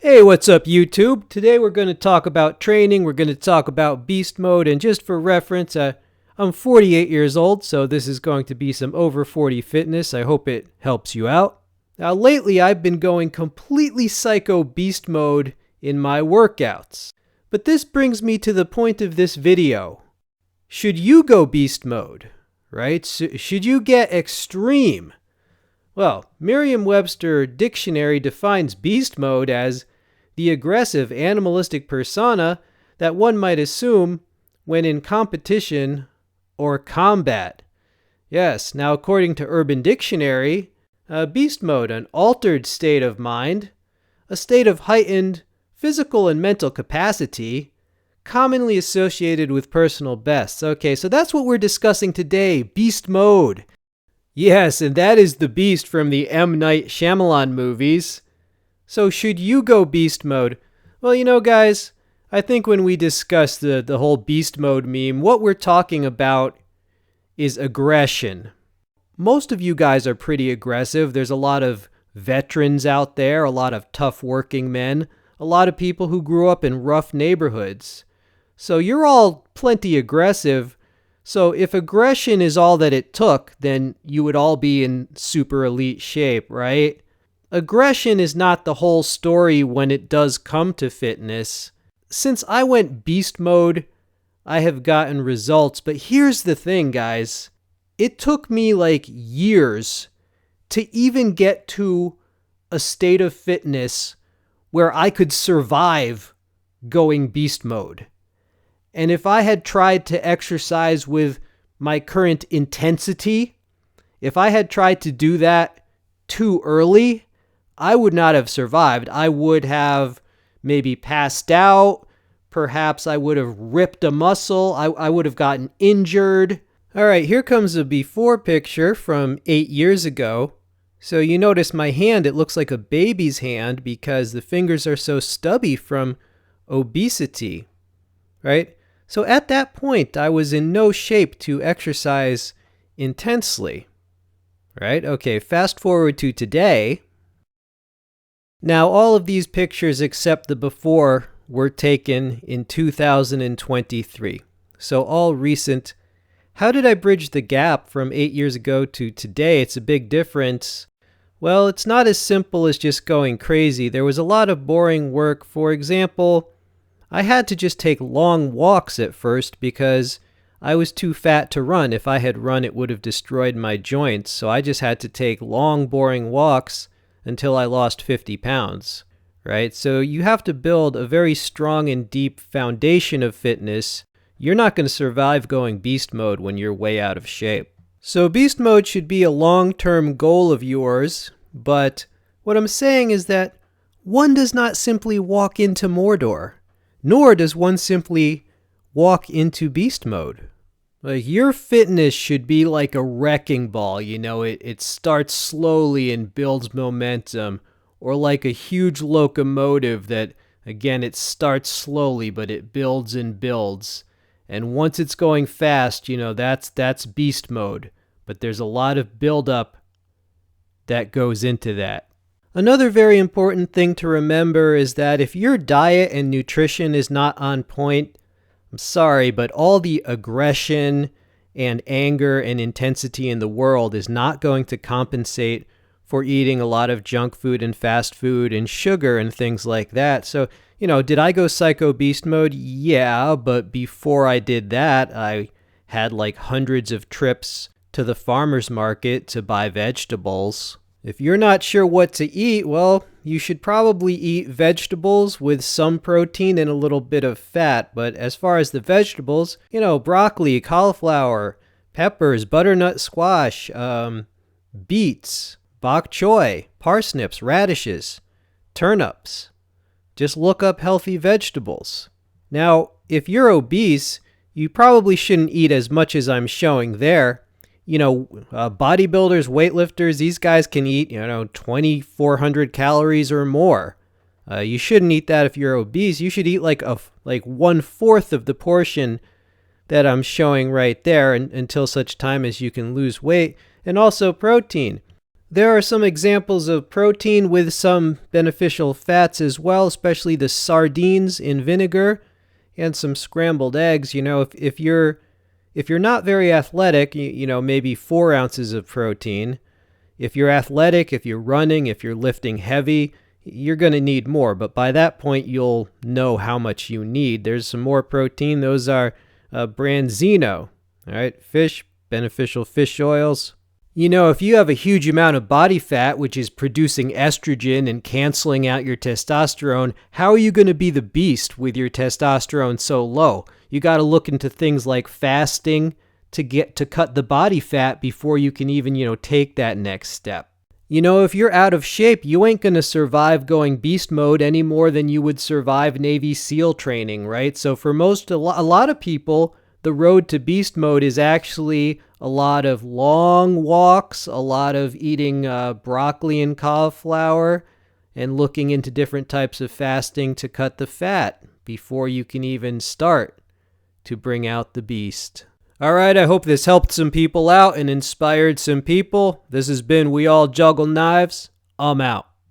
Hey, what's up YouTube? Today we're going to talk about training, we're going to talk about beast mode, and just for reference, I'm 48 years old, so this is going to be some over 40 fitness. I hope it helps you out. Now lately I've been going completely psycho beast mode in my workouts. But this brings me to the point of this video. Should you go beast mode, right? Should you get extreme? Well, Merriam-Webster Dictionary defines beast mode as the aggressive animalistic persona that one might assume when in competition or combat. Yes, now according to Urban Dictionary, beast mode, an altered state of mind, a state of heightened physical and mental capacity, commonly associated with personal bests. Okay, so that's what we're discussing today, beast mode. Yes, and that is the beast from the M. Night Shyamalan movies. So should you go beast mode? Well, you know, guys, I think when we discuss the whole beast mode meme, what we're talking about is aggression. Most of you guys are pretty aggressive. There's a lot of veterans out there, a lot of tough working men, a lot of people who grew up in rough neighborhoods. So you're all plenty aggressive. So if aggression is all that it took, then you would all be in super elite shape, right? Aggression is not the whole story when it does come to fitness. Since I went beast mode, I have gotten results. But here's the thing, guys. It took me like years to even get to a state of fitness where I could survive going beast mode. And if I had tried to exercise with my current intensity, if I had tried to do that too early, I would not have survived. I would have maybe passed out. Perhaps I would have ripped a muscle. I would have gotten injured. All right, here comes a before picture from 8 years ago. So you notice my hand, it looks like a baby's hand because the fingers are so stubby from obesity, right? So at that point, I was in no shape to exercise intensely, right? Okay, fast forward to today. Now, all of these pictures except the before were taken in 2023. So all recent. How did I bridge the gap from 8 years ago to today? It's a big difference. Well, it's not as simple as just going crazy. There was a lot of boring work. For example, I had to just take long walks at first because I was too fat to run. If I had run, it would have destroyed my joints. So I just had to take long, boring walks until I lost 50 pounds, right? So you have to build a very strong and deep foundation of fitness. You're not going to survive going beast mode when you're way out of shape. So beast mode should be a long-term goal of yours, but what I'm saying is that one does not simply walk into Mordor, nor does one simply walk into beast mode. Like, your fitness should be like a wrecking ball, you know, it starts slowly and builds momentum, or like a huge locomotive that, again, it starts slowly, but it builds and builds. And once it's going fast, you know, that's beast mode. But there's a lot of buildup that goes into that. Another very important thing to remember is that if your diet and nutrition is not on point, I'm sorry, but all the aggression and anger and intensity in the world is not going to compensate for eating a lot of junk food and fast food and sugar and things like that. So, you know, did I go psycho beast mode? Yeah, but before I did that, I had like hundreds of trips to the farmer's market to buy vegetables. If you're not sure what to eat, well, you should probably eat vegetables with some protein and a little bit of fat. But as far as the vegetables, you know, broccoli, cauliflower, peppers, butternut squash, beets, bok choy, parsnips, radishes, turnips. Just look up healthy vegetables. Now, if you're obese, you probably shouldn't eat as much as I'm showing there. You know, bodybuilders, weightlifters, these guys can eat, 2,400 calories or more. You shouldn't eat that if you're obese. You should eat like 1/4 of the portion that I'm showing right there until such time as you can lose weight. And also protein. There are some examples of protein with some beneficial fats as well, especially the sardines in vinegar and some scrambled eggs. If you're not very athletic, maybe 4 ounces of protein. If you're athletic, if you're running, if you're lifting heavy, you're going to need more. But by that point, you'll know how much you need. There's some more protein. Those are branzino, all right? Fish, beneficial fish oils. If you have a huge amount of body fat, which is producing estrogen and canceling out your testosterone, how are you going to be the beast with your testosterone so low? You got to look into things like fasting to cut the body fat before you can even, take that next step. If you're out of shape, you ain't going to survive going beast mode any more than you would survive Navy SEAL training, right? So for a lot of people, the road to beast mode is actually a lot of long walks, a lot of eating broccoli and cauliflower, and looking into different types of fasting to cut the fat before you can even start to bring out the beast. All right, I hope this helped some people out and inspired some people. This has been We All Juggle Knives. I'm out.